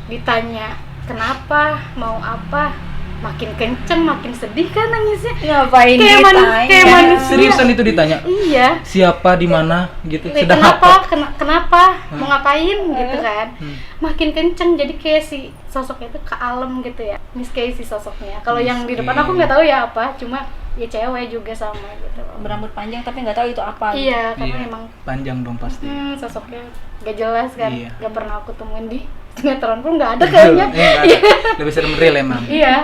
ditanya kenapa, mau apa, makin kenceng, makin sedih kan nangisnya. Ngapain Kayak ditanya? manusia. Seriusan itu ditanya? Iya. Siapa, di mana gitu? Sedang Kenapa? apa? Kenapa? Mau ngapain gitu kan? Makin kenceng, jadi kayak si sosoknya itu kealem gitu ya. Miss kayak si sosoknya. Kalau yang di depan aku nggak tahu ya apa, cuma ya cewek juga sama gitu. Berambut panjang tapi nggak tahu itu apa. Iya, karena Iya, emang panjang dong pasti. sosoknya gak jelas kan. Iya. Gak pernah aku temuin di sinetron pun nggak ada kayaknya. Lebih serem real emang. Iya.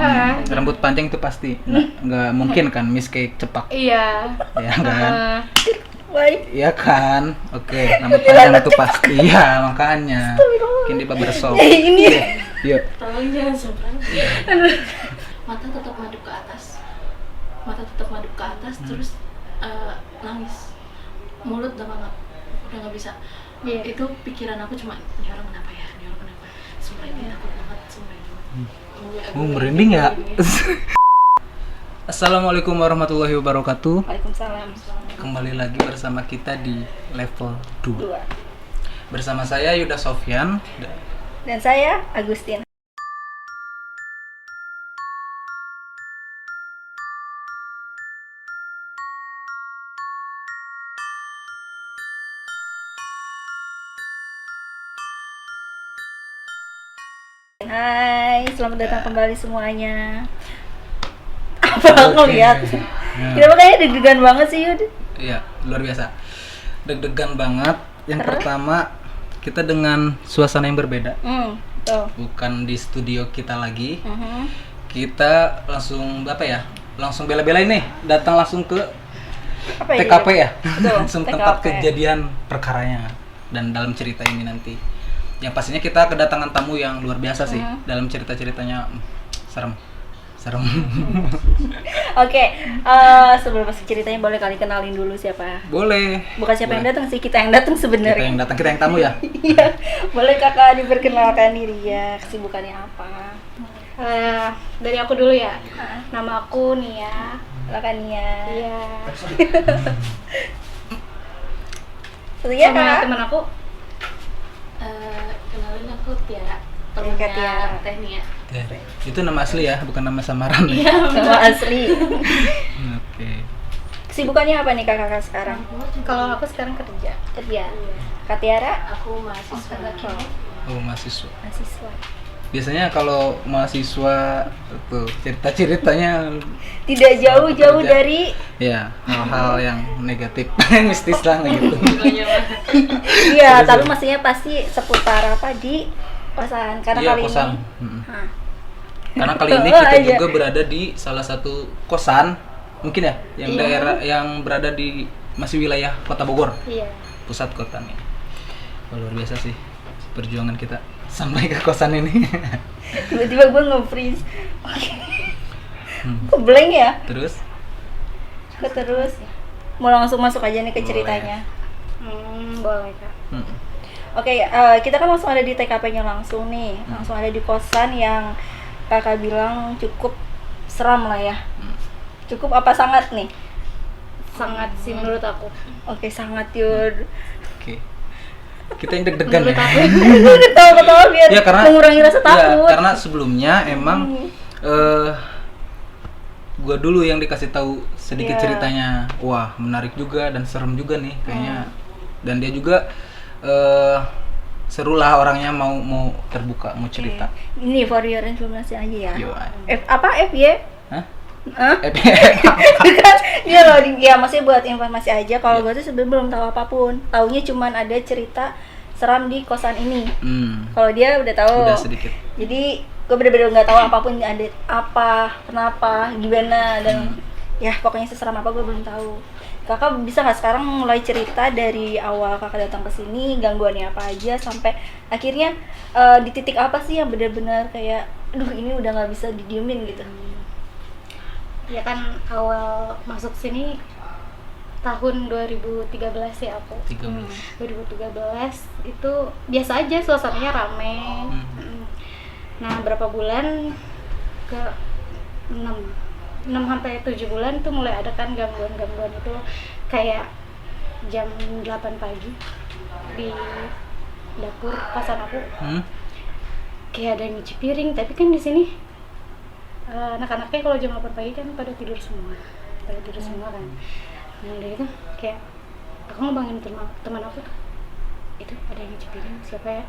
Rambut panjang itu pasti nggak mungkin kan Miss kayak cepak. Iya. Ya kan? Baik. Iya kan? Oke, rambut panjang itu pasti. Iya, makanya. Mungkin di barbershop. Ini Yuk. Tolong jangan sombong. Mata tetap madep ke atas. Mata tetap madep ke atas, terus nangis. Mulut udah nggak bisa. Iya. Itu pikiran aku cuma, ini orang kenapa ya? Ini orang kenapa? Sumpah ini takut banget, sumpah itu. Merinding ya? Assalamualaikum warahmatullahi wabarakatuh. Waalaikumsalam. Kembali lagi bersama kita di level 2. Bersama saya Yuda Sofyan. Dan saya Agustin. Hai, selamat datang kembali semuanya. Apa ngeliat? Kenapa kayaknya deg-degan banget sih, Yud? Iya, luar biasa. Deg-degan banget. Yang pertama, kita dengan suasana yang berbeda. Tuh. Bukan di studio kita lagi. Kita langsung apa ya? Langsung bela-belain nih, datang langsung ke Apa TKP ya. Betul, Langsung tempat TKP. kejadian perkaranya dan dalam cerita ini nanti. Yang pastinya kita kedatangan tamu yang luar biasa sih. Dalam cerita-ceritanya serem. Oke, sebelum masuk ceritanya boleh kali kenalin dulu siapa? Boleh. Bukan siapa yang Boleh. datang sih, kita yang datang Kita sebenarnya. yang datang, kita yang tamu ya. Iya, boleh kakak diperkenalkan diri ya, kesibukannya apa? Dari aku dulu ya. Nama aku Nia. Silakan ya. Iya. Iya Sama kak. teman aku. Kenalin aku Tiara. Kak Tiara. Teh Nia. Ya, itu nama asli ya, bukan nama samaran ya. Nama asli. Oke. Kesibukannya apa nih kakak sekarang? Kalau aku sekarang kerja. Kerja. Kak Tiara? Aku mahasiswa. Oh, mahasiswa. Mahasiswa. Biasanya kalau mahasiswa tuh cerita-ceritanya Tidak jauh-jauh Kerja. dari ya hal-hal yang negatif, mistis lah gitu. iya, tapi maksudnya pasti seputar apa di kosan karena Iya, kali kosan. ini. Hah. Karena kali ini Oh, kita iya. juga berada di salah satu kosan, mungkin ya, yang daerah yang berada di masih wilayah Kota Bogor, Iya. pusat kota nih. Wah, luar biasa sih perjuangan kita sampai ke kosan ini. Tiba-tiba gue nge-freeze. Kok blank ya? Terus Terus mau langsung masuk aja nih ke Boleh. ceritanya. Boleh Kak. Oke, kita kan langsung ada di TKP-nya langsung nih. Langsung ada di kosan yang kakak bilang cukup seram lah ya. Cukup apa sangat nih? Sangat sih menurut aku. Oke, sangat Yud. oke. Kita yang deg-degan ya. Gue ketawa-ketawa biar Ya, karena mengurangi rasa ya, takut. karena sebelumnya emang gua dulu yang dikasih tahu sedikit Iya. ceritanya. Wah, menarik juga dan serem juga nih kayaknya. Dan dia juga seru lah orangnya, mau terbuka, mau cerita. Ini for your information aja ya. Yo. FY? Hah? Hah? Bukan, iya loh, ya maksudnya buat informasi aja. Kalau gue tuh sebenarnya belum tahu apapun. Taunya cuman ada cerita seram di kosan ini. Kalau dia udah tahu. Udah sedikit. Jadi gue bener-bener nggak tahu apapun ada apa, kenapa, gimana dan ya pokoknya seseram apa gue belum tahu. Kakak bisa nggak sekarang mulai cerita dari awal kakak datang ke sini, gangguannya apa aja sampai akhirnya di titik apa sih yang benar-benar kayak, aduh ini udah nggak bisa didiemin gitu. Ya kan awal masuk sini tahun 2013 ya aku. 2013 itu biasa aja, suasananya rame. Nah, berapa bulan ke 6 sampai 7 bulan tuh mulai ada kan gangguan-gangguan itu, kayak jam 8 pagi di dapur kosan aku kayak ada yang nyuci piring, tapi kan di sini anak-anaknya kalau jam 8 pagi kan pada tidur semua kan. Nah dari itu kayak aku ngebangun teman aku tuh, itu ada yang nyuci piring siapa ya,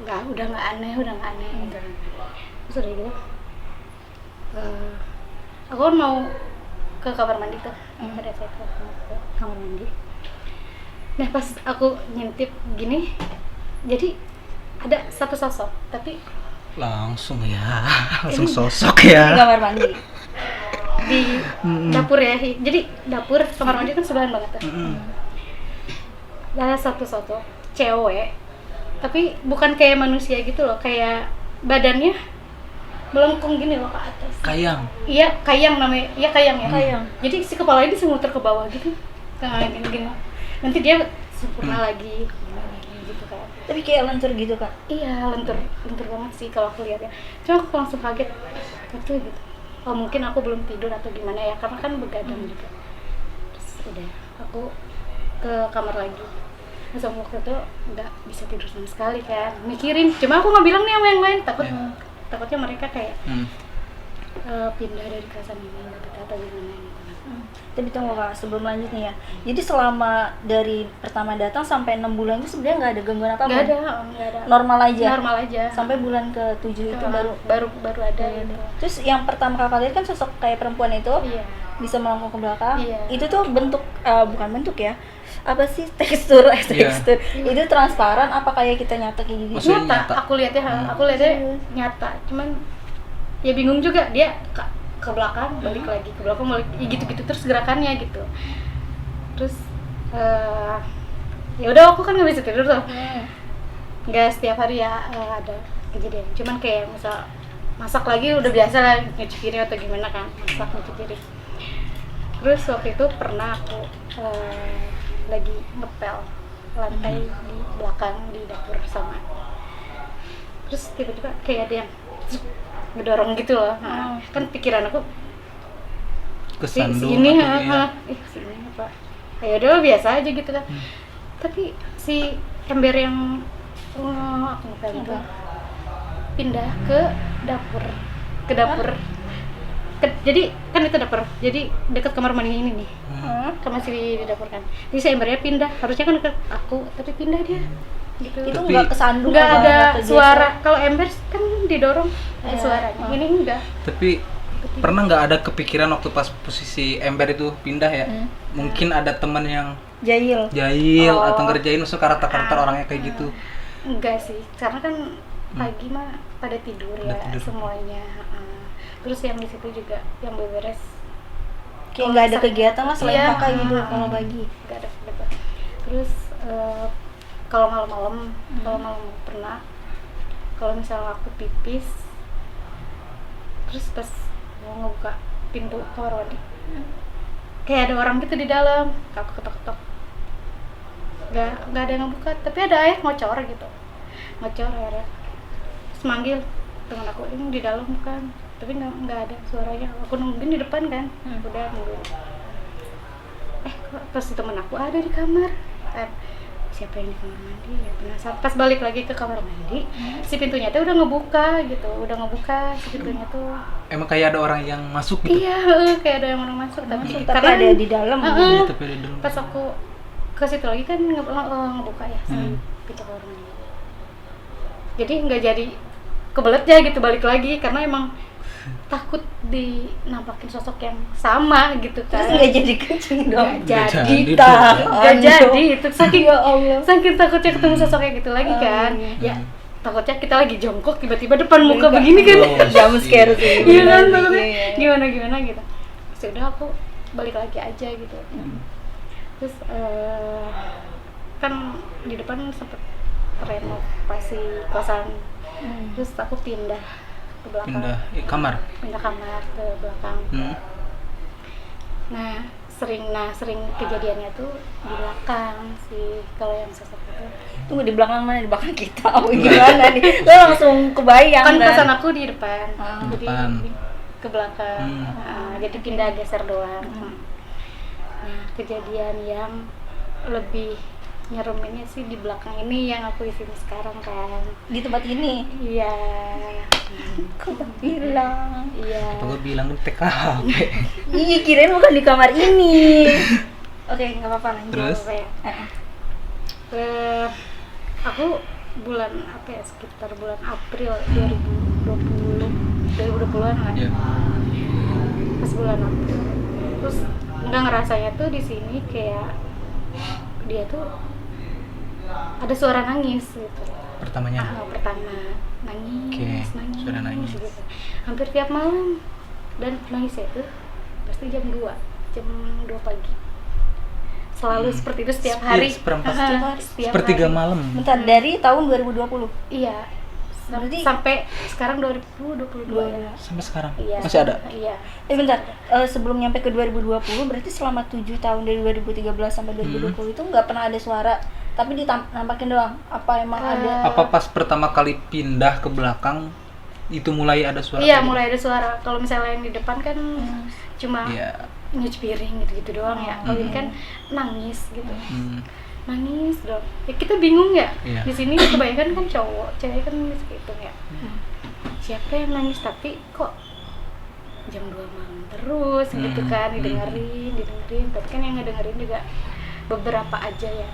udah nggak aneh gitu. Terus udah gitu aku kan mau ke kamar mandi tuh, pada saat ke kamar mandi. Nah pas aku ngintip gini, jadi ada satu sosok, tapi langsung sosok ya Di kamar mandi. di dapur ya. Jadi dapur kamar mandi kan sebelahan banget tuh. Ada satu sosok cewek, tapi bukan kayak manusia gitu loh, kayak badannya melengkung gini loh ke atas. kayang. Iya kayang namanya, iya kayang ya. Kayang. Jadi si kepalanya bisa muter ke bawah gitu, kayak gini. Nanti dia sempurna lagi, gini gitu kan. Tapi kayak lentur gitu Kak. Iya lentur banget sih kalau aku lihat ya. Cuma aku langsung kaget, itu gitu. Oh mungkin aku belum tidur atau gimana ya, karena kan begadang juga. Terus udah aku ke kamar lagi. Terus waktu itu nggak bisa tidur sama sekali kan, mikirin. Cuma aku nggak bilang nih sama yang lain, takutnya mereka kayak pindah dari kosan ini atau gimana gitu. Tapi tunggu Kak, sebelum lanjut nih ya. Jadi selama dari pertama datang sampai 6 bulan itu sebenarnya nggak ada gangguan apa-apa? Nggak ada. Normal aja. Normal aja. Sampai bulan ke-7 itu baru ada gitu. Terus yang pertama Kakak lihat kan sosok kayak perempuan itu. Iya. Bisa melengkung ke belakang. Iya. Itu tuh bentuk bukan bentuk ya. Apa sih tekstur? Tekstur. Itu transparan apa kayak kita nyata kayak gitu? Maksudnya Nyata. nyata. Aku lihatnya nyata. Cuman ya bingung juga, dia ke belakang balik lagi, ke belakang balik ya gitu-gitu terus gerakannya gitu. Terus ya udah aku kan nggak bisa tidur tuh. Nggak setiap hari ya ada kejadian. Cuman kayak misal masak lagi udah biasa lah, nyuci piring atau gimana kan, masak nyuci piring. Terus waktu itu pernah aku lagi ngepel lantai di belakang di dapur sama. Terus tiba-tiba kayak ada yang ngedorong gitu loh. Kan pikiran aku Kesandung sini atau sini apa. Ya udah biasa aja gitu kan. Tapi si ember yang aku ngepel itu pindah ke dapur. Jadi kan itu dapur. Jadi dekat kamar mandi ini nih. Kan masih di dapur kan. Jadi si embernya pindah. Harusnya kan ke aku, tapi pindah dia. Gitu. Itu Tapi nggak kesandung, Nggak ada kegeser. suara. Kalau ember kan didorong ada suaranya. Ini enggak. Tapi pernah nggak ada kepikiran waktu pas posisi ember itu pindah ya? Mungkin ada teman yang Jahil. atau ngerjain, maksud karakter orangnya kayak gitu. Enggak sih, karena kan pagi mah pada tidur ya semuanya. Terus yang di situ juga yang beberes. Kayak nggak ada kegiatan lah selain Iya, Kakak gitu kalau pagi. Nggak ada kegiatan. Terus kalau malam-malam pernah, kalau misalnya aku pipis, terus pas mau ngebuka pintu kamar mandi, kayak ada orang gitu di dalam, aku ketok-ketok, nggak ada yang ngebuka, tapi ada air ngocor gitu, airnya, terus manggil teman aku, ini di dalam bukan, tapi nggak ada suaranya, aku nungguin di depan kan, udah nungguin, kok pas teman aku ada di kamar, siapa yang di kamar mandi ya, penasaran. Pas balik lagi ke kamar mandi, si pintunya tuh udah ngebuka si pintunya tuh. Emang kayak ada orang yang masuk gitu? Iya, kayak ada yang orang masuk, tapi Tapi ada di dalam. Iya, tapi ada dalam. pas aku ke situ lagi kan ngebuka ya si pintu kamar mandi. Jadi nggak jadi kebelet ya gitu balik lagi, karena emang takut dinampakin sosok yang sama gitu kan. Terus nggak jadi kucing dong. Nggak jadi, nggak jadi itu saking Ya Allah. saking takutnya ketemu sosok kayak gitu lagi kan. Ya takutnya kita lagi jongkok tiba-tiba depan muka begini kan. Jam scare sih. Iya kan, bener. takutnya Iya. gimana gitu. Terus udah aku balik lagi aja gitu. Terus kan di depan sempet renovasi kosan. Terus aku pindah ke belakang. Pindah kamar ke belakang. Nah sering kejadiannya tuh di belakang sih, kalau yang sosok itu. Tunggu, di belakang mana? Di belakang kita. Oh, gimana nih? Lo langsung kebayang Kan kan? kosan aku di depan, jadi depan. ke belakang. Jadi pindah geser doang. Nah kejadian yang lebih nyereminnya sih di belakang ini yang aku isi sekarang kan. Di tempat ini. Iya. Kok gak bilang? Iya. Apa gue bilang di TKP. Iya, kirain bukan di kamar ini. Oke, nggak apa-apa lanjut. Terus? Apa ya? Aku bulan apa ya, sekitar bulan April 2020-an lah. Iya. Pas bulan April. Terus nggak ngerasanya tuh di sini kayak dia tuh ada suara nangis gitu. Pertamanya. Pertama nangis, Oke, nangis, suara nangis. gitu. Hampir tiap malam. Dan nangisnya itu pasti jam 2 pagi. Selalu seperti itu setiap hari. Seperempat setiap hari. sepertiga malam. Bentar, dari tahun 2020. Iya. Berarti- Sampai sekarang 2022 ya. Sampai sekarang Iya. masih ada. Iya. Bentar, sebelum nyampe ke 2020 berarti selama 7 tahun dari 2013 sampai 2020 itu nggak pernah ada suara, tapi ditampakin doang. Apa emang ada? Apa pas pertama kali pindah ke belakang itu mulai ada suara? Iya, kayak mulai ada suara. Kalau misalnya yang di depan kan cuma gitu? Iya. nyuci piring gitu-gitu doang ya. Kalau ini kan nangis gitu. Nangis dong. Ya kita bingung ya. Iya. Di sini kebanyakan kan cowok, cewek kan gitu ya. Siapa yang nangis tapi kok jam 2 malam terus gitu kan, didengerin. Tapi kan yang ngedengerin juga beberapa aja ya.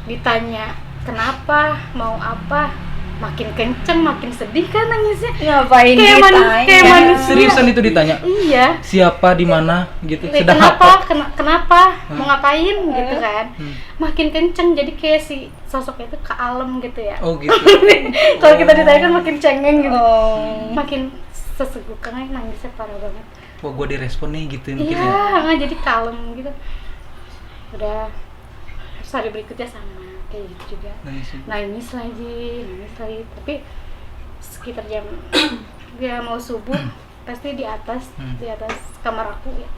Ditanya kenapa, mau apa, makin kenceng, makin sedih kan nangisnya. Ngapain Kayak ditanya? manusia. Seriusan itu ditanya? Iya. Siapa di mana gitu? Kayak Sedang kenapa? apa? Kenapa? Mau ngapain gitu kan? Hmm. Makin kenceng, jadi kayak si sosoknya itu kealem gitu ya. Oh gitu. Kalau kita ditanya kan makin cengeng gitu. Oh. Makin sesegukan aja, nangisnya parah banget. Wah, gue direspon nih gitu mungkin ya. Iya, jadi kalem gitu. Udah terus hari berikutnya sama kayak gitu juga. Nangis lagi. Tapi sekitar jam dia mau subuh pasti di atas kamar aku ya.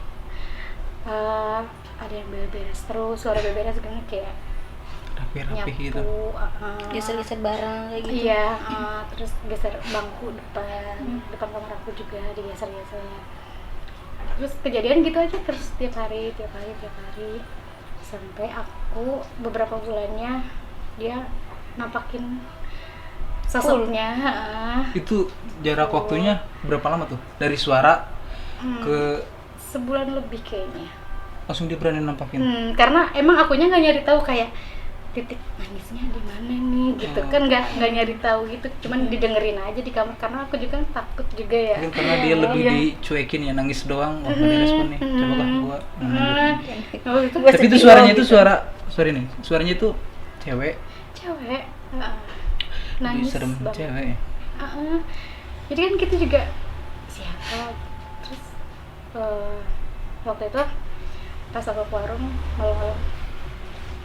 Ada yang beres terus, suara beres gitu kayak Rapi-rapi nyapu, gitu. Geser-geser barang kayak gitu. iya, terus geser bangku depan kamar aku juga digeser-geser. Terus kejadian gitu aja terus tiap hari sampai aku beberapa bulannya dia nampakin sosoknya. Itu jarak waktunya berapa lama tuh? Dari suara ke Sebulan lebih kayaknya. langsung dia berani nampakin. Karena emang akunya nggak nyari tahu kayak titik nangisnya di mana nih gitu kan, nggak nyari tahu gitu, cuman didengerin aja di kamar karena aku juga kan takut juga ya. Mungkin karena dia lebih dicuekin ya, nangis doang. Wah, nggak direspon nih. Coba kah gua lanjut. Oh, itu Tapi itu suaranya itu suaranya itu cewek. Nangis Serem banget. cewek. Jadi kan kita juga siapa, terus waktu itu pas aku ke warung malam-malam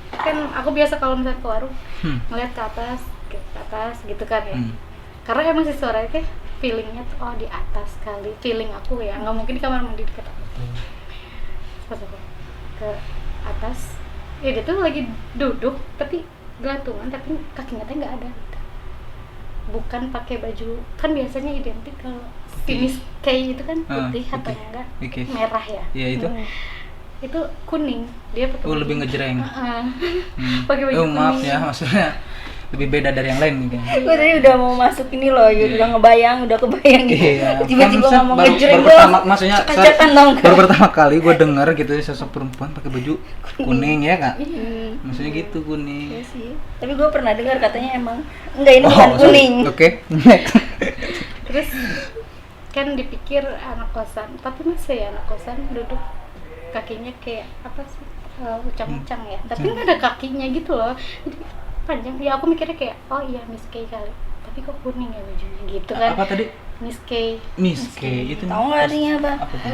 kan aku biasa kalau misalnya ke warung ngeliat ke atas gitu kan ya. Karena emang si suaranya kayak feelingnya tuh di atas kali, feeling aku ya, nggak mungkin di kamar mandi dekat aku. Pas aku ke atas ya dia tuh lagi duduk tapi gelantungan, tapi kakinya tuh nggak ada gitu. Bukan pakai baju, kan biasanya identik kalau Miss K itu kan putih atau enggak merah ya. Iya itu. Itu kuning, dia pakai baju Lebih ngejreng. pakai baju kuning. Maaf ya, maksudnya lebih beda dari yang lain mungkin. Gue tadi udah mau masuk ini loh, udah kebayang gitu. Iya. Tiba-tiba Maksudnya ngomong baru ngejreng pertama, maksudnya kacakan dong. baru pertama kali gue denger gitu sosok perempuan pakai baju kuning ya kak. Maksudnya gitu kuning. Iya sih. Tapi gue pernah dengar katanya emang enggak, ini bukan kuning. Oke. Terus kan dipikir anak kosan, tapi masa ya anak kosan duduk kakinya kayak apa sih, ucang-ucang ya, tapi nggak ada kakinya gitu loh, jadi panjang ya. Aku mikirnya kayak oh iya Miss K kali, tapi kok kuning ya bajunya gitu kan. Apa tadi? Miss K. Miss K itu Tahu nggak artinya apa? Apa tuh?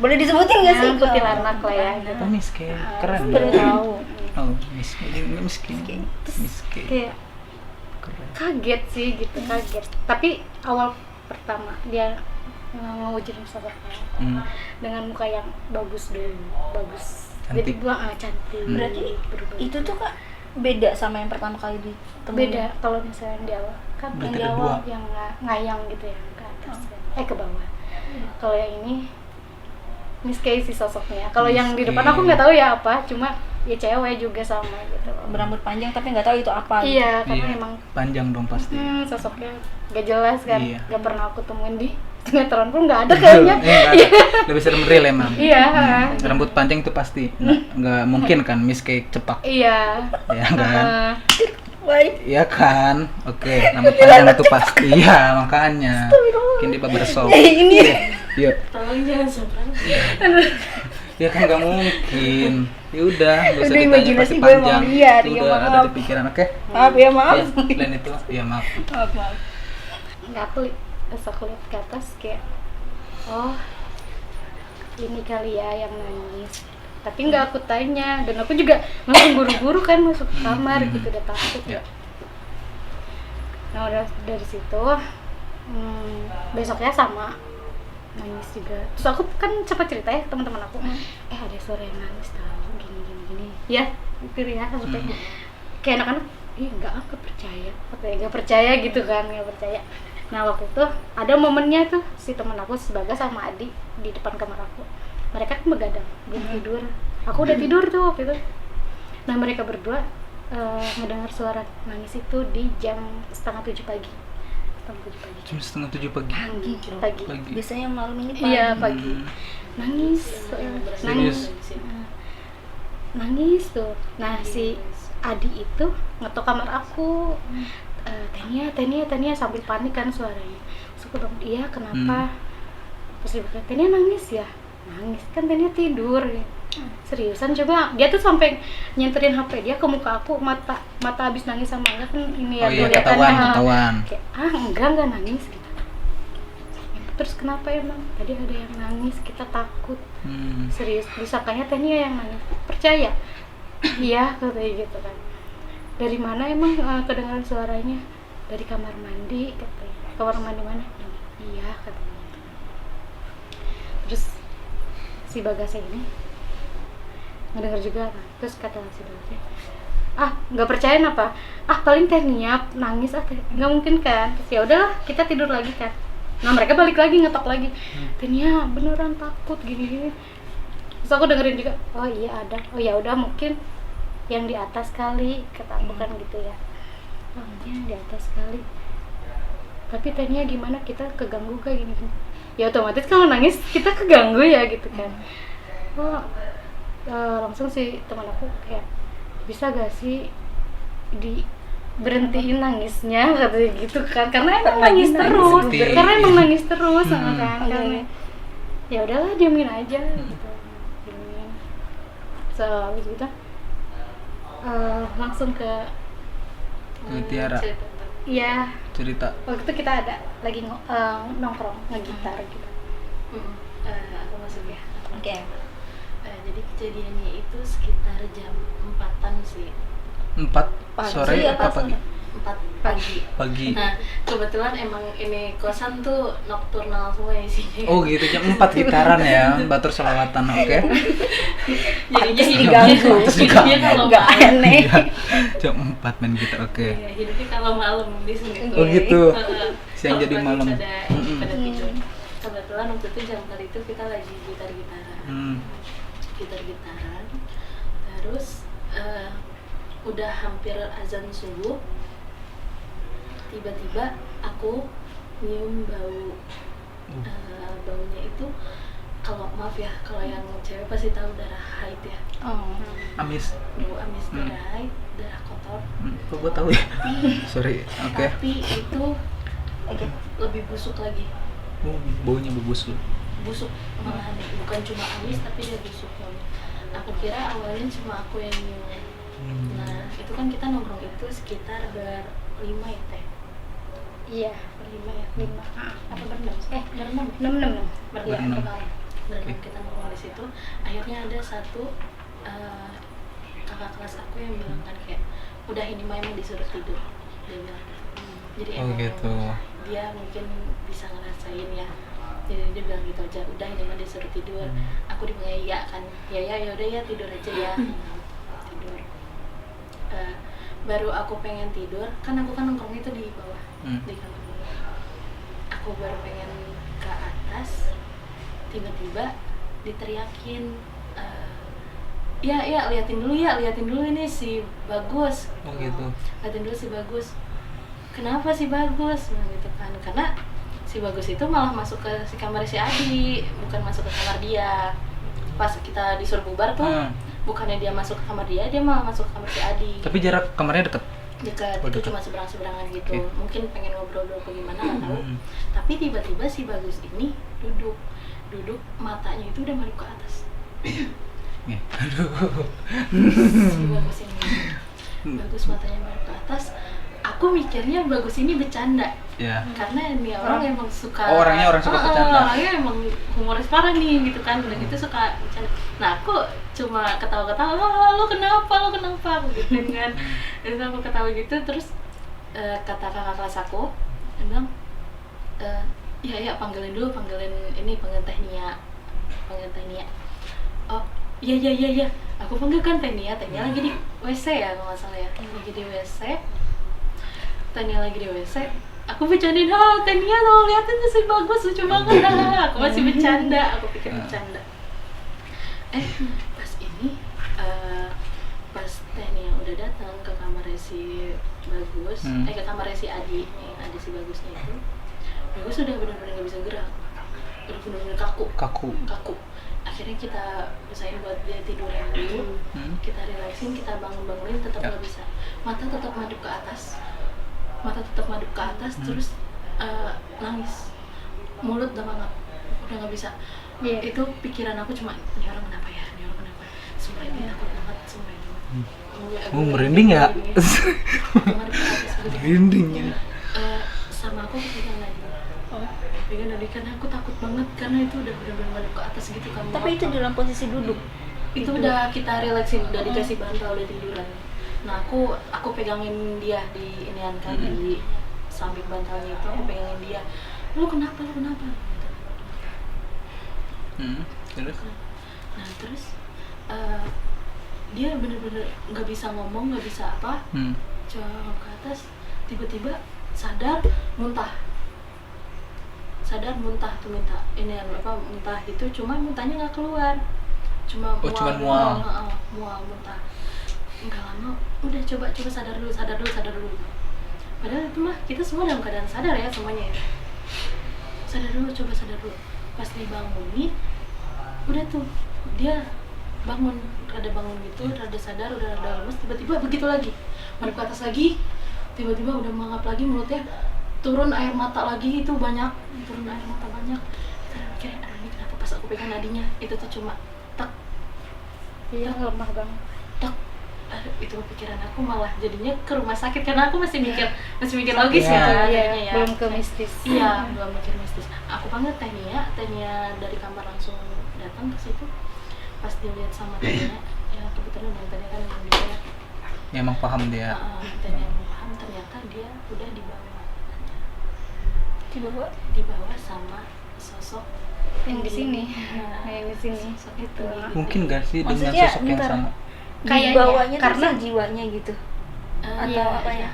Boleh disebutin nggak sih? Kuntilanak lah ya. Oh, Miss K. Keren. Baru tahu. Oh, Miss K. Miss K. Miss K. Kayak Keren. kaget sih gitu, kaget. Tapi awal pertama dia ngewujudin sosoknya dengan muka yang bagus dulu, bagus. Cantik. Jadi gua cantik. Berarti berubah. itu tuh Kak beda sama yang pertama kali ditemuin. Beda kalau misalnya yang di awal kan, yang Berarti di ada awal dua. yang ngayang gitu ya ke atas kan. Ke bawah. Kalau yang ini Miss K sih sosoknya. Kalau yang di depan aku nggak tahu ya apa, cuma ya cewek juga sama gitu loh. Berambut panjang tapi nggak tahu itu apa. Iya, karena Iya, emang panjang dong pasti. sosoknya gak jelas kan, Iya. gak pernah aku temuin di sinetron pun nggak ada kayaknya. Nggak ada. Lebih serem real emang. Iya, Rambut panjang itu pasti nggak mungkin kan Miss kayak cepak. iya. Ya kan? Baik. Iya kan? Oke, rambut panjang itu pasti. Iya, makanya. Mungkin di barbershop. Ini Yuk. Tolong jangan semprang. Ya kan nggak mungkin. Ya udah, nggak usah Udah, ditanya imajinasi pasti gue mau panjang. lihat, Itu ya udah ada maaf. di pikiran, oke? maaf ya maaf. Ya, lain itu. Ya maaf. Maaf. Nggak, pas aku lihat ke atas kayak, oh ini kali ya yang nangis. Tapi nggak aku tanya, dan aku juga langsung buru-buru kan masuk ke kamar gitu, udah takut Ya. Nah udah dari situ besoknya sama nangis juga. Terus aku kan cepat cerita ya ke teman-teman aku, ada suara yang nangis tahu gini ya gitu ya sampai kayak anak-anak nggak percaya, katanya nggak percaya gitu kan, nggak percaya. Nah waktu itu ada momennya tuh si teman aku si Bagas sama Adi di depan kamar aku, mereka kan begadang belum tidur, aku udah tidur tuh waktu itu. Nah mereka berdua ngedengar suara nangis itu di jam 6:30 pagi. Jam 6:30 pagi. Pagi. Pagi. Biasanya malam ini pagi. Iya pagi. Nangis, Serius? nangis tuh. Nah si Adi itu ngetok kamar aku, Tania sambil panik kan suaranya. Terus aku bilang, iya kenapa? Terus dia bilang, Tania nangis ya? Nangis kan Tania tidur ya. Seriusan coba, dia tuh sampai nyenterin HP dia ke muka aku, mata habis nangis sama enggak kan ini ya, Oh iya, kelihatannya. ketahuan. Kayak enggak nangis gitu. Terus kenapa emang? Tadi ada yang nangis, kita takut. Serius, disangkanya Tania yang nangis. Percaya? Iya, katanya gitu kan. Dari mana emang kedengaran suaranya? Dari kamar mandi, katanya. Kamar mandi mana? Iya, katanya. Terus si Bagasnya ini ngedenger juga kan. Terus kata si Bagasnya, nggak percaya apa? Paling Tania nangis nggak mungkin kan. Terus ya udahlah, kita tidur lagi kan. Nah mereka balik lagi ngetok lagi, Tania beneran takut gini. Terus aku dengerin juga, oh iya ada, oh ya udah mungkin yang di atas kali, kata aku kan gitu ya. Oh iya di atas kali. Tapi Tania gimana, kita keganggu gak gini? Ya otomatis kalau nangis kita keganggu ya gitu kan. Langsung si teman aku kayak, bisa gak sih berhentiin nangisnya, katanya gitu kan, karena emang nangis terus, karena emang nangis terus kan. Ya udahlah diamin aja gitu, diamin. So habis gitu langsung ke Tiara. iya, Cerita. waktu itu kita ada lagi nongkrong ngegitar gitu. Aku masuk ya. Oke. Jadi kejadiannya itu sekitar jam 4-an sih. 4 sore apa pagi? 4 pagi. Pagi. Nah, kebetulan emang ini kosan tuh nokturnal semua isinya. Oh gitu, jam 4 gitaran ya, batur selawatan, oke? Jadinya diganggu. hidupnya kalau Nggak malam. aneh. Iya, jam 4 main gitar, oke. Iya, hidupnya kalau malam di sini. Oh gitu. Siang Kalau jadi pagi malam. pada tidur. Kebetulan waktu itu jam kali itu kita lagi gitar-gitaran. Gitar-gitaran. Terus udah hampir azan subuh. Tiba-tiba aku nyium baunya itu, kalau maaf ya, kalau yang cewek pasti tahu darah haid ya. Amis. Bau amis, darah haid, darah kotor. Kok gue tahu ya? Sorry, oke. Tapi itu lebih busuk lagi. Baunya busuk. Busuk malahan, bukan cuma amis tapi dia busuk banget. Aku kira awalnya cuma aku yang nyium. Nah itu kan kita nongkrong itu sekitar berlima ya teh. Iya, Berlima ya. 5 Apa berenam sih? Berenam. 6 Berenam. Berenam. Berenam kita nongkrong di situ. Akhirnya ada satu kakak kelas aku yang bilang kan kayak, udah ini mah emang disuruh tidur, dia bilang. Jadi Oh emang gitu. dia mungkin bisa ngerasain ya. Jadi dia bilang gitu aja, udah ini mah disuruh tidur. Aku dibilang iya kan, ya udah ya tidur aja ya. Tidur. Baru aku pengen tidur, kan aku kan nongkrong itu di bawah, di kamar bawah. Aku baru pengen ke atas, tiba-tiba diteriakin, ya liatin dulu ini si Bagus. Oh gitu. Liatin dulu si Bagus. Kenapa si Bagus? Nah, gitu kan. Karena si Bagus itu malah masuk ke si kamar si Adi, bukan masuk ke kamar dia. Pas kita disuruh bubar tuh, bukannya dia masuk ke kamar dia malah masuk ke kamar si Adi. Tapi jarak kamarnya deket. Dekat, Oh, itu dekat. cuma seberang-seberangan gitu. Oke. Mungkin pengen ngobrol apa gimana nggak tahu. Tapi tiba-tiba si Bagus ini duduk matanya itu udah madep ke atas. Nih, aduh. Si Bagus ini Bagus matanya madep ke atas. Aku mikirnya Bagus ini bercanda. Ya. Karena dia orang emang suka Orangnya orang suka bercanda. Orangnya emang humoris parah nih gitu kan, udah gitu suka bercanda. Nah aku cuma ketawa-ketawa, lo kenapa aku gitu kan. Terus aku ketawa gitu, terus kata kakak kelas aku, dia bilang ya panggilin Teh Nia. Oh iya, aku panggil kan Teh Nia lagi di WC ya kalau nggak salah ya, lagi di WC. Teh Nia lagi di WC, aku bercandain, Teh Nia tolong liatin tuh si Bagus lucu banget. Aku masih bercanda, aku pikir bercanda. Pas ini pas Teh Nia udah datang ke kamar si Bagus, ke kamar si Adi, yang ada si Bagusnya itu, Bagus udah benar-benar nggak bisa gerak, udah benar-benar kaku. Akhirnya kita usahain buat dia tidur yang dulu, kita relaksin, kita bangunin, tetap nggak bisa. Mata tetap madep ke atas, terus nangis, mulut udah mangap, udah nggak bisa. Itu pikiran aku cuma, ini orang kenapa? Sumpah ini takut banget, sumpah itu. Merinding ya? Merinding ya. Sama aku pegang Nadi karena aku takut banget, karena itu udah benar-benar madep ke atas gitu kan. Tapi itu dalam posisi duduk. Itu udah kita relaksin, udah dikasih bantal, udah tiduran. Nah aku pegangin dia di inian kan, di samping bantalnya itu, aku pegangin dia. Lu kenapa? Terus? Nah terus dia bener-bener nggak bisa ngomong, nggak bisa apa, coba ke atas, tiba-tiba sadar muntah tuh, muntah gitu, cuma muntahnya nggak keluar, cuma mual. Muntah. Nggak lama, udah coba sadar dulu. Padahal itu mah kita semua dalam keadaan sadar ya semuanya ya. Sadar dulu. Pas dibangunin, udah tuh dia rada bangun gitu, rada sadar, udah rada lemes, tiba-tiba begitu lagi, madep ke atas lagi, tiba-tiba udah mangap lagi, mulutnya turun air mata lagi, itu banyak. Kita mikirnya, ini kenapa? Pas aku pegang nadinya, itu tuh cuma tak. Iya, lemah banget. Tak. Itu pikiran aku malah jadinya ke rumah sakit, karena aku masih mikir logis ya, jadinya ya. Belum ke mistis. Iya, belum mikir mistis. Aku panggil Teh Nia dari kamar langsung datang ke situ. Pas dilihat sama Teh Nia, ya kebetulan Teh Nia kan yang bisa ya. Ya emang paham dia. Teh Nia paham, ternyata dia udah dibawa sama sosok Yang di sini. Nah, Yang di sini. sosok itu. Mungkin gak sih dengan Maksudnya, sosok yang bentar. sama? Kayaknya, Dibawanya karena karena jiwanya gitu. Atau Iya, apanya?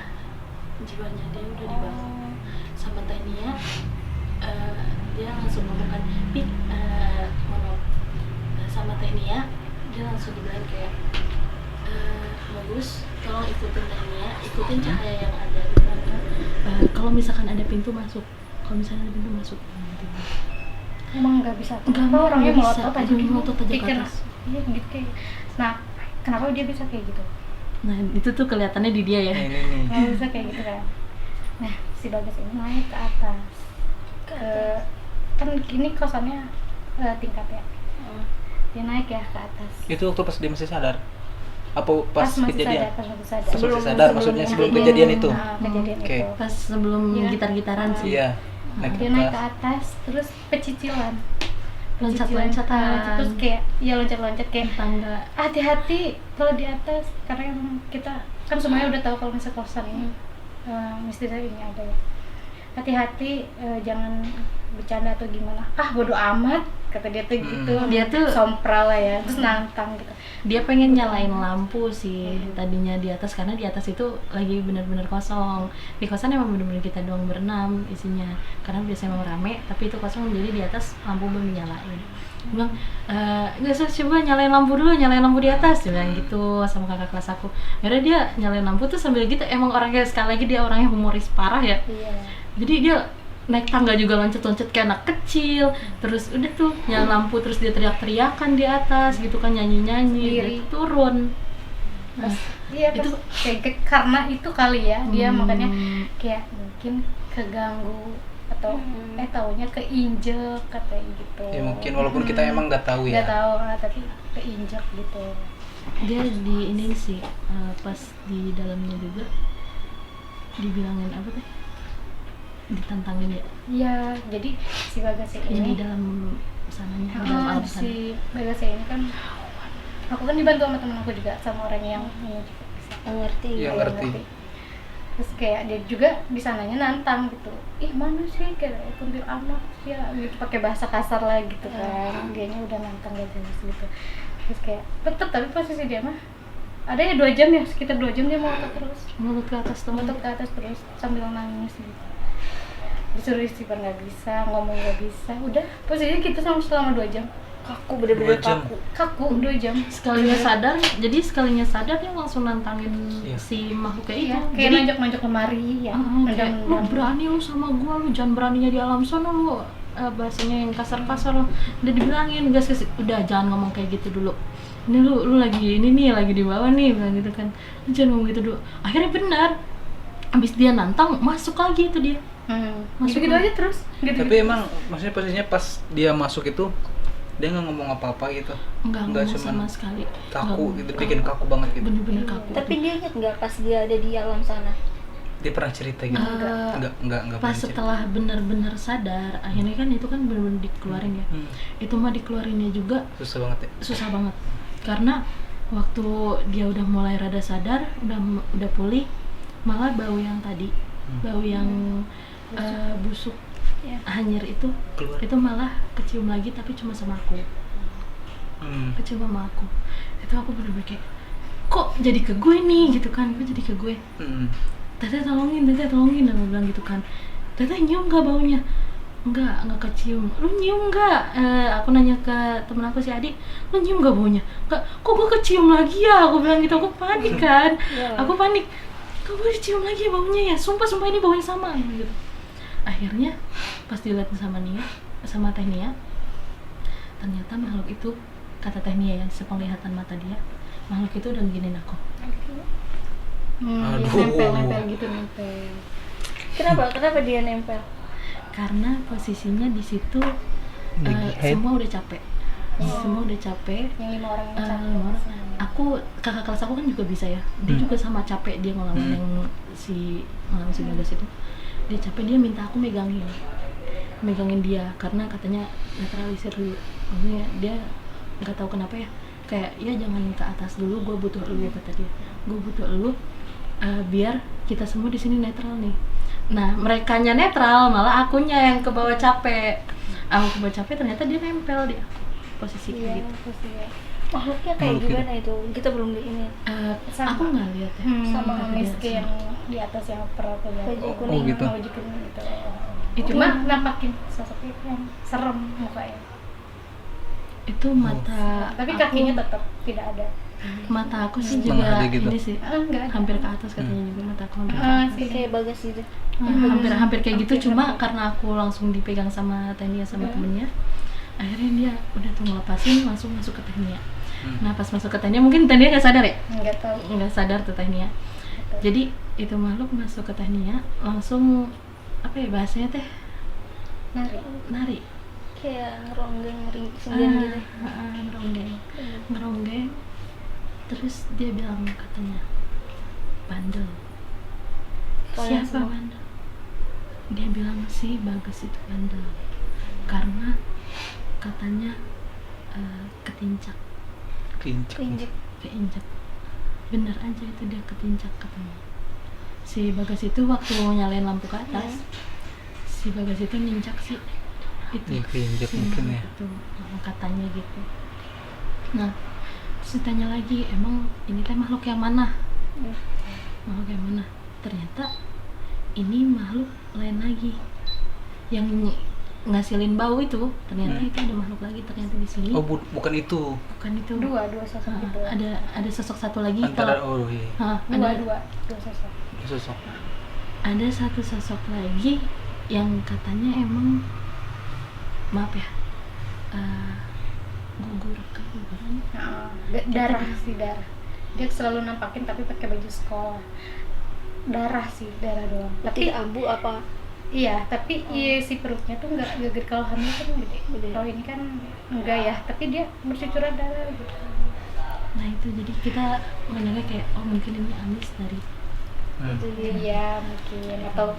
jiwanya dia udah dibawa sama Teh Nia. Dia langsung ngomong kan, sama Teh Nia, dia langsung dibilang kayak, Bagus, tolong ikutin Teh Nia, ikutin cahaya yang ada. Kalau misalkan ada pintu masuk. emang nggak bisa. Nggak, Kenapa orangnya nggak bisa. melotot aja Dia gitu? melotot aja ke Iya, atas. Iya gitu kayak. Nah, kenapa dia bisa kayak gitu? Nah itu tuh kelihatannya di dia ya. Ini nih. Nggak bisa kayak gitu kan? Nah, si Bagas ini naik ke atas. Kan gini kosannya tingkat ya. Dia naik ya ke atas. Itu waktu pas dia masih sadar? Apa pas masih kejadian? Pas masih sadar. Pas masih sadar, maksudnya sebelum kejadian itu? Kejadian Oke. itu. Pas sebelum Iya. gitar-gitaran sih. Iya. Naik Dia ke naik ke atas. atas, terus pecicilan. Loncat-loncatan. Terus kayak, ya loncat-loncat kayak Tangga. hati-hati kalau di atas, karena emang kita kan semuanya udah tahu kalau misalnya kosan ini mistis ini ada ya. Hati-hati, jangan bercanda atau gimana. Bodo amat, kata dia tuh gitu. Dia tuh sompral lah ya, terus nantang gitu. dia pengen nyalain lampu sih tadinya di atas, karena di atas itu lagi benar-benar kosong. Di kosan emang benar-benar kita doang berenam isinya, karena biasanya emang rame, tapi itu kosong, jadi di atas lampu belum dinyalain. Dia bilang, nggak usah, coba nyalain lampu dulu, nyalain lampu di atas, dia bilang gitu sama kakak kelas aku. Akhirnya dia nyalain lampu tuh sambil gitu, emang orangnya sekali lagi dia orangnya humoris parah ya. Iya. Jadi dia naik tangga juga loncat-loncat kayak anak kecil, terus udah tuh nyalain lampu, terus dia teriak-teriakan di atas gitu kan, nyanyi-nyanyi, Sendiri. dia turun. Nah, Iya, itu karena itu kali ya dia makanya kayak mungkin keganggu atau taunya keinjek katanya gitu. Ya mungkin walaupun kita emang nggak tahu ya. Nggak tahu, tapi keinjek gitu. dia di ini sih pas di dalamnya juga dibilangin apa teh, ditantangin ya. Iya, jadi si Bagas Yang di ini dalam sananya, di dalam alam sana. si Bagas ini kan aku kan dibantu sama temen aku juga, sama orang yang ini juga bisa ngerti. Yang Iya, ngerti. Terus kayak dia juga di sananya nantang gitu, ih mana sih kayak kuntilanak ya gitu, pakai bahasa kasar lah gitu kan. Dianya udah nantang gak jelas gitu. Terus kayak tetep, tapi posisi dia mah ada ya 2 jam ya, sekitar 2 jam dia melotot terus, Mulut ke atas tuh, melotot ke atas terus sambil nangis gitu. Disuruh istighfar nggak bisa, ngomong nggak bisa, udah posisinya gitu selama 2 jam. Kaku, bener-bener 2 jam. Kaku 2 jam. sekalinya sadar, jadi sekalinya sadar dia langsung nantangin Iya. si makhluk kayak Iya, itu. kayak Jadi nonjok lemari ya, kayak, lu berani lu sama gua, lu jangan beraninya di alam sana lu, bahasanya yang kasar-kasar lo. Udah dibilangin, gas, udah jangan ngomong kayak gitu dulu. Ini lu lagi ini nih, lagi di bawah nih, bilang gitu kan. Lu jangan ngomong gitu dulu. Akhirnya benar. Abis dia nantang, masuk lagi itu dia. Masuk gitu aja terus. Gitu. Tapi emang maksudnya posisinya pas dia masuk itu dia nggak ngomong apa-apa gitu. Enggak ngomong cuman sama sekali. kaku gitu, bikin kaku banget gitu. Bener-bener kaku. Tapi dia ingat nggak pas dia ada di alam sana? Dia pernah cerita gitu. Enggak Pas pernah cerita. setelah benar-benar sadar, akhirnya kan itu kan benar-benar dikeluarin ya. Itu mah dikeluarinnya juga Susah banget ya. susah banget, karena waktu dia udah mulai rada sadar, udah pulih, malah bau yang tadi, bau yang busuk, Ya. hanyir itu Keluar. itu malah kecium lagi, tapi cuma sama aku, kecium sama aku. Itu aku bener-bener kayak, kok jadi ke gue nih gitu kan, kok jadi ke gue. Teteh tolongin, aku bilang gitu kan. Teteh nyium gak baunya? Enggak kecium. Lu nyium gak? Aku nanya ke temen aku si Adi, lu nyium gak baunya? Enggak, kok gue kecium lagi ya? Aku bilang gitu, aku panik kan. Aku panik, kok gue kecium lagi baunya ya? Sumpah ini baunya sama gitu. Akhirnya pas dilihatin sama Teh Nia, ternyata makhluk itu, kata Teh Nia ya, sepenglihatan mata dia, makhluk itu udah nginin aku. Aduh. Nempel gitu, nempel. Kenapa dia nempel? Karena posisinya di situ semua udah capek. Semua udah capek. Yang 5 orang yang Eh, capek. aku, kakak kelas aku kan juga bisa ya. Dia juga sama capek, dia ngelawan yang si Bagas itu. Dia capek, dia minta aku megangin dia karena katanya netralisir dulu. Maksudnya dia nggak tahu kenapa ya, kayak ya jangan ke atas dulu, gue butuh lu, kata dia. Gue butuh lu biar kita semua di sini netral nih. Nah, merekanya netral, malah akunya yang ke bawah capek. Aku ke bawah capek, ternyata dia nempel di posisi kayak gitu. Posisinya. Makhluknya kayak Makhluk gimana itu? Kita belum di ini. Sama. Aku nggak lihat ya. Sama Aku Miski lihat yang di atas yang pernah aku lihat. Baju Oh, kuning. gitu. Baju kuning gitu. Itu Cuma nampakin sosoknya yang serem mukanya. itu mata Tapi aku- kakinya tetap tidak ada. mata aku sih Setengah juga ada gitu. ini sih Enggak ada. hampir ke atas katanya juga, mata aku hampir ke atas. sih Kayak Bagas gitu. Hampir kayak gitu, Hampir. cuma karena aku langsung dipegang sama Tania sama temennya, akhirnya dia udah tuh ngelepasin, langsung masuk ke Tania. Nah pas masuk ke Tania, mungkin Tania nggak sadar ya, Enggak tahu. nggak sadar tuh Tania. Jadi itu makhluk masuk ke Tania, langsung apa ya bahasanya teh, nari. Kayak ngeronggeng sendiri gitu. Ngeronggeng. Terus dia bilang katanya, bandel. Kalian Siapa semua? bandel? Dia bilang si Bagas itu bandel karena katanya ketincak. Keinjek. Keinjak. Bener aja itu, dia ketincak katanya. Si Bagas itu waktu nyalain lampu ke atas, si Bagas itu nincak si itu. Iya, keinjek Si mungkin makhluk ya. itu, katanya gitu. Nah, terus ditanya lagi, emang ini teh makhluk yang mana? Makhluk yang mana? Ternyata ini makhluk lain lagi yang ngasilin bau itu. Ternyata itu ada makhluk lagi ternyata di sini. Oh, bukan itu. Bukan itu. dua sosok gitu. Ada sosok satu lagi. Antara iya. Dua sosok. Sosok. Ada satu sosok lagi yang katanya emang, maaf ya, gugur kan? Darah sih, darah. Dia selalu nampakin tapi pakai baju sekolah. Darah sih, darah doang. Tapi Tapi abu apa? iya, tapi si perutnya tuh nggak gede. Kalau hamil kan gede. Kalau ini kan enggak ya, tapi dia bercucuran darah gitu. Nah itu jadi kita mendengar kayak, oh mungkin ini amis dari Itu dia. Iya mungkin, atau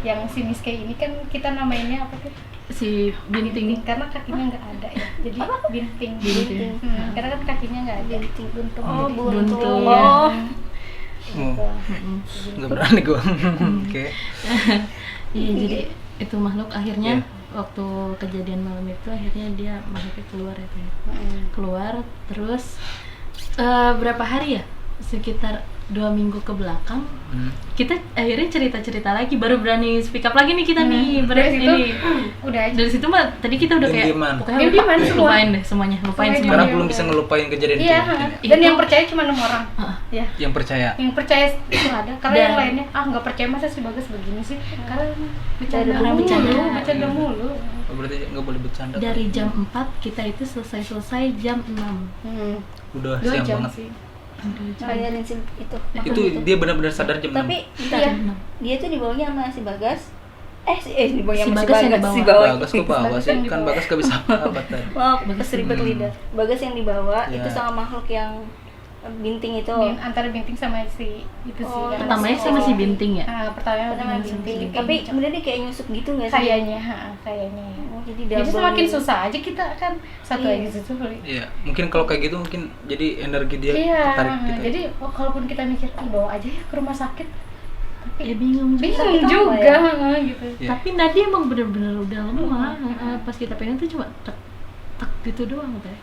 yang si Miss Kay ini kan kita namainnya apa tuh? si binting. Karena kakinya nggak ada ya, jadi binting. Binting. Karena kan kakinya nggak ada. Binting. Buntung. Oh, Jadi, buntung. Iya. Oh. Gitu. Nggak berani gua. Oke. Iya jadi itu makhluk akhirnya Iya. waktu kejadian malam itu akhirnya dia makhluknya keluar itu ya. Keluar terus berapa hari ya, sekitar 2 minggu ke belakang kita akhirnya cerita lagi, baru berani speak up lagi nih kita nih Dari situ ini. udah aja. Dari situ mah tadi kita udah kayak Diem-dieman. pokoknya Diem-dieman semua. lupain deh semuanya, lupain Semuanya semuanya. Karena Iya. belum bisa ngelupain kejadian Iya, itu mungkin ya. dan Itu- yang percaya cuma 6 orang. Heeh. Ya, Yang percaya. yang percaya itu ada. Kalau Dan- yang lainnya nggak percaya, masa si Bagas begini sih? Karena Karena bercanda mulu. Oh, berarti nggak boleh bercanda. Dari jam 4 kita itu selesai jam 6. Udah 2 siang jam banget. sih. Ngajarin si itu. Itu dia benar-benar sadar jam 6. Tapi Kita iya, jam 6. dia tuh dibawanya sama si Bagas. Dibawanya Si sama si Bagas yang Bagas, dibawa. si bawah. Bagas kok bawa Bagas sih? yang Kan dibawa. Bagas gak bisa apa tadi. Maaf, Bagas keseripet lidah. Bagas yang dibawa Ya. itu sama makhluk yang binting itu. Antara binting sama si itu sih. Oh, yang Pertamanya si- sama si binting ya. Pertamanya Pertama sama binting. binting. Tapi kemudian dia kayak nyusup gitu nggak sih? kayaknya, kayaknya. Oh, jadi Jadi double semakin gitu. susah aja kita kan satu Iya. aja situ. Iya, mungkin kalau kayak gitu mungkin jadi energi dia Iya, tertarik gitu. jadi kalaupun kita mikir bawa aja ya ke rumah sakit, Ya bingung juga. bingung Sakit apa juga ya? gitu. Iya. Tapi Nadia emang bener-bener udah lemah. Pas kita pengen tuh cuma tek tek gitu doang teh.